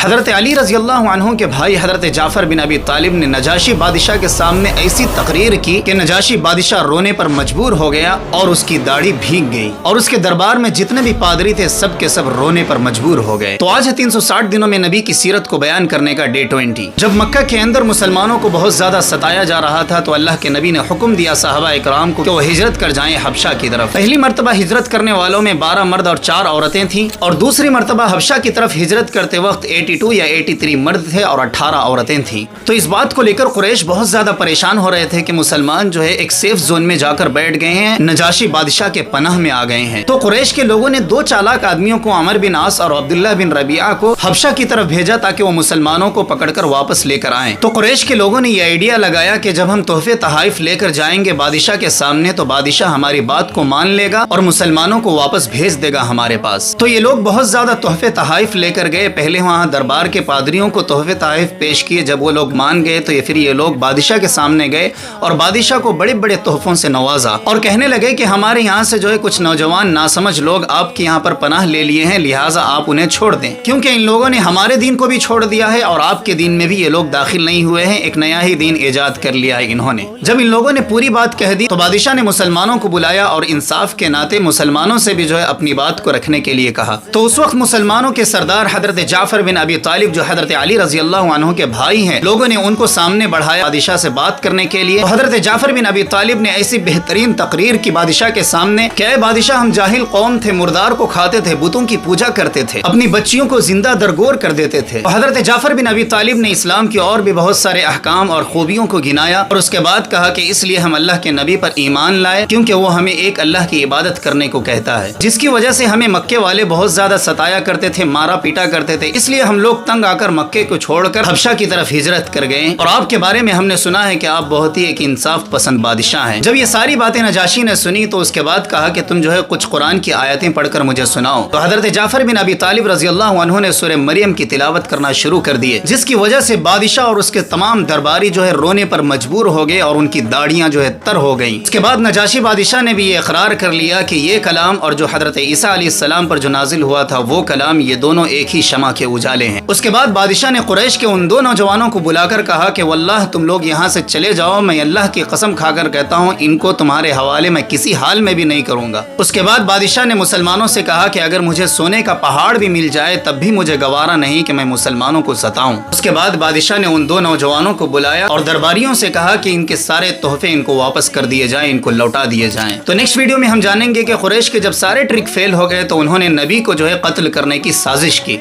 حضرت علی رضی اللہ عنہ کے بھائی حضرت جعفر بن ابی طالب نے نجاشی بادشاہ کے سامنے ایسی تقریر کی کہ نجاشی بادشاہ رونے پر مجبور ہو گیا اور اس کی داڑھی بھیگ گئی اور اس کے دربار میں جتنے بھی پادری تھے سب کے سب رونے پر مجبور ہو گئے۔ تو آج ہے 360 دنوں میں نبی کی سیرت کو بیان کرنے کا ڈے 20۔ جب مکہ کے اندر مسلمانوں کو بہت زیادہ ستایا جا رہا تھا تو اللہ کے نبی نے حکم دیا صحابہ اکرام کو کہ وہ ہجرت کر جائیں حبشہ کی طرف۔ پہلی مرتبہ ہجرت کرنے والوں میں 12 مرد اور 4 عورتیں تھیں، اور دوسری مرتبہ حبشہ کی طرف ہجرت کرتے وقت 82 یا 83 مرد تھے اور 18 عورتیں تھیں۔ تو اس بات کو لے کر قریش بہت زیادہ پریشان ہو رہے تھے کہ مسلمان جو ہے ایک سیف زون میں جا کر بیٹھ گئے ہیں، نجاشی بادشاہ کے پناہ میں آ گئے ہیں۔ تو قریش کے لوگوں نے 2 چالاک آدمیوں کو عمر بن عاص اور عبداللہ بن ربیعہ کو حبشہ کی طرف بھیجا تاکہ وہ مسلمانوں کو پکڑ کر واپس لے کر آئیں۔ تو قریش کے لوگوں نے یہ آئیڈیا لگایا کہ جب ہم تحفے تحائف لے کر جائیں گے بادشاہ کے سامنے تو بادشاہ ہماری بات کو مان لے گا اور مسلمانوں کو واپس بھیج دے گا ہمارے پاس۔ تو یہ لوگ بہت زیادہ تحفے تحائف لے کر گئے، پہلے وہاں دربار کے پادریوں کو تحفے تحائف پیش کیے، جب وہ لوگ مان گئے تو پھر یہ لوگ بادشاہ کے سامنے گئے اور بادشاہ کو بڑے بڑے تحفوں سے نوازا اور کہنے لگے کہ ہمارے یہاں سے جو ہے کچھ نوجوان ناسمجھ لوگ آپ کے یہاں پر پناہ لے لیے ہیں، لہٰذا آپ انہیں چھوڑ دیں، کیونکہ ان لوگوں نے ہمارے دین کو بھی چھوڑ دیا ہے اور آپ کے دین میں بھی یہ لوگ داخل نہیں ہوئے ہیں، ایک نیا ہی دین ایجاد کر لیا ہے انہوں نے۔ جب ان لوگوں نے پوری بات کہہ دی تو بادشاہ نے مسلمانوں کو بلایا اور انصاف کے ناطے مسلمانوں سے بھی جو ہے اپنی بات کو رکھنے کے لیے کہا۔ تو اس وقت مسلمانوں کے سردار حضرت جعفر بن ابی طالب جو حضرت علی رضی اللہ عنہ کے بھائی ہیں، لوگوں نے ان کو سامنے بڑھایا بادشاہ سے بات کرنے کے لیے۔ تو حضرت جعفر بن ابی طالب نے ایسی بہترین تقریر کی بادشاہ کے سامنے کہ اے بادشاہ، ہم جاہل قوم تھے، مردار کو کھاتے تھے، بتوں کی پوجا کرتے تھے، اپنی بچیوں کو زندہ درگور کر دیتے تھے۔ تو حضرت جعفر بن ابی طالب نے اسلام کی اور بھی بہت سارے احکام اور خوبیوں کو گنایا اور اس کے بعد کہا کہ اس لیے ہم اللہ کے نبی پر ایمان لائے کیونکہ وہ ہمیں ایک اللہ کی عبادت کرنے کو کہتا ہے، جس کی وجہ سے ہمیں مکے والے بہت زیادہ ستایا کرتے تھے، مارا پیٹا کرتے تھے، اس لیے ہم لوگ تنگ آ کر مکے کو چھوڑ کر حبشہ کی طرف ہجرت کر گئے اور آپ کے بارے میں ہم نے سنا ہے کہ آپ بہت ہی ایک انصاف پسند بادشاہ ہیں۔ جب یہ ساری باتیں نجاشی نے سنی تو اس کے بعد کہا کہ تم جو ہے کچھ قرآن کی آیتیں پڑھ کر مجھے سناؤ۔ تو حضرت جعفر بن ابی طالب رضی اللہ عنہ نے سورہ مریم کی تلاوت کرنا شروع کر دیے، جس کی وجہ سے بادشاہ اور اس کے تمام درباری جو ہے رونے پر مجبور ہو گئے اور ان کی داڑیاں جو ہے تر ہو گئیں۔ اس کے بعد نجاشی بادشاہ نے بھی یہ اقرار کر لیا کہ یہ کلام اور جو حضرت عیسیٰ علیہ السلام پر جو نازل ہوا تھا وہ کلام، یہ دونوں ایک ہی شمع کے اجالے ہیں۔ اس کے بعد بادشاہ نے قریش کے ان 2 نوجوانوں کو بلا کر کہا کہ واللہ تم لوگ یہاں سے چلے جاؤ، میں اللہ کی قسم کھا کر کہتا ہوں ان کو تمہارے حوالے میں کسی حال میں بھی نہیں کروں گا۔ اس کے بعد بادشاہ نے مسلمانوں سے کہا کہ اگر مجھے سونے کا پہاڑ بھی مل جائے تب بھی مجھے گوارا نہیں کہ میں مسلمانوں کو ستاؤں۔ اس کے بعد بادشاہ نے ان 2 نوجوانوں کو بلایا اور درباریوں سے کہا کہ ان کے سارے تحفے ان کو واپس کر دیے جائیں، ان کو لوٹا دیے جائیں۔ تو نیکسٹ ویڈیو میں ہم جانیں گے کہ قریش کے جب سارے ٹرک فیل ہو گئے تو انہوں نے نبی کو جو ہے قتل کرنے کی سازش کی۔